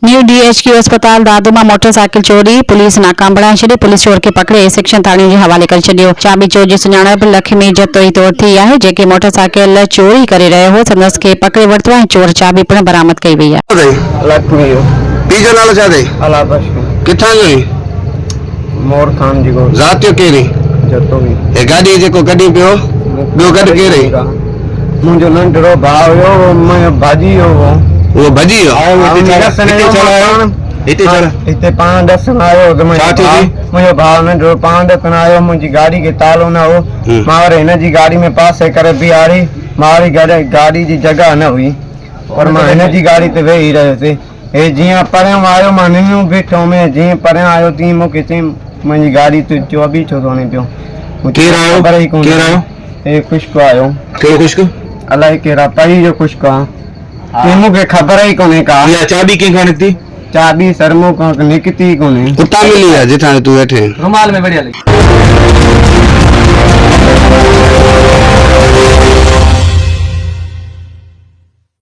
New DHQ अस्पताल दादू में motorcycle चोरी पुलिस नाकाम बणाए छॾियो। पुलिस चोर के पकड़े सेक्शन थाने जे हवाले करे छॾियो। चाबी चोर जी सुञाणप लक्ष्मी जतोई तौर थी आहे, जेके मोटरसाइकिल चोरी करे रहियो हो। संदसि खे पकड़े वरितो ऐं चोर चाबी पिण बरामद कई वई आहे। लक्ष्मी पी जो नालो छा अथई? अलाबश किथां जो ही? मोर खान जी को ज़ात जो केरी? जतोई ए गाड़ी जेको कढी पियो ॿियो गॾु केरु? मुंहिंजो नंढड़ो भाउ हुयो, मुंहिंजो भाॼी हुयो। वो भॼी वियो? हिते पाण ॾसण आयो त मुंहिंजो भाउ नंढड़ो पाण ॾसण आयो। मुंहिंजी गाड़ी खे तालो न हो। मां वरी हिनजी गाड़ी में पासे करे बीहारी। मां वरी गाड़ी जी जगह न हुई पर मां हिनजी गाड़ी ते वेही रहियोसीं। हे जीअं परियां आयो मां निन्नु बीठो में, जीअं परियां आयो तीअं मूंखे चई मुंहिंजी गाड़ी तूं चोबी छो थो हणी पियो। केरु आयो? ख़बर ई कोन। केरु आयो? हे खुश्क आयो। कहिड़ो खुश्क? अलाए कहिड़ा परी जो खुश्क आहे। मूंखे ख़बर ई कोन्हे का। इहा चाबी कंहिंखां निकिती? चाबी सरमो खां निकिती कोन्हे। कुता मिली आहे जिथां तूं वेठे? रुमाल में बढ़िया लगी।